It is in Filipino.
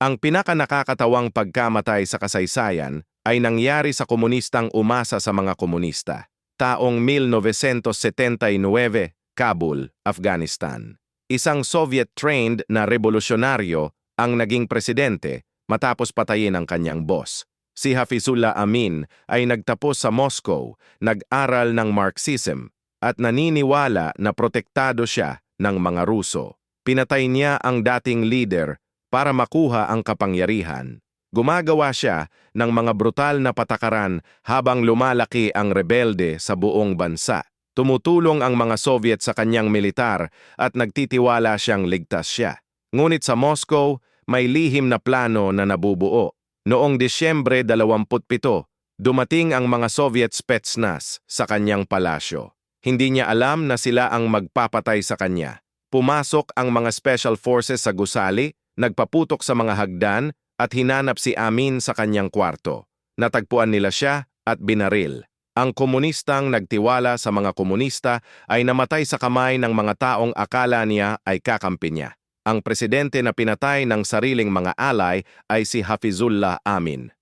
Ang pinakanakakatawang pagkamatay sa kasaysayan ay nangyari sa komunistang umasa sa mga komunista. Taong 1979, Kabul, Afghanistan. Isang Soviet-trained na revolusyonaryo ang naging presidente matapos patayin ang kanyang boss. Si Hafizullah Amin ay nagtapos sa Moscow, nag-aral ng Marxism, at naniniwala na protektado siya ng mga Ruso. Pinatay niya ang dating leader para makuha ang kapangyarihan. Gumagawa siya ng mga brutal na patakaran habang lumalaki ang rebelde sa buong bansa. Tumutulong ang mga Soviet sa kanyang militar at nagtitiwala siyang ligtas siya. Ngunit sa Moscow, may lihim na plano na nabubuo. Noong Disyembre 27, dumating ang mga Soviet Spetsnaz sa kanyang palasyo. Hindi niya alam na sila ang magpapatay sa kanya. Pumasok ang mga Special Forces sa gusali, nagpaputok sa mga hagdan at hinanap si Amin sa kanyang kwarto. Natagpuan nila siya at binaril. Ang komunistang nagtiwala sa mga komunista ay namatay sa kamay ng mga taong akala niya ay kakampi niya. Ang presidente na pinatay ng sariling mga alay ay si Hafizullah Amin.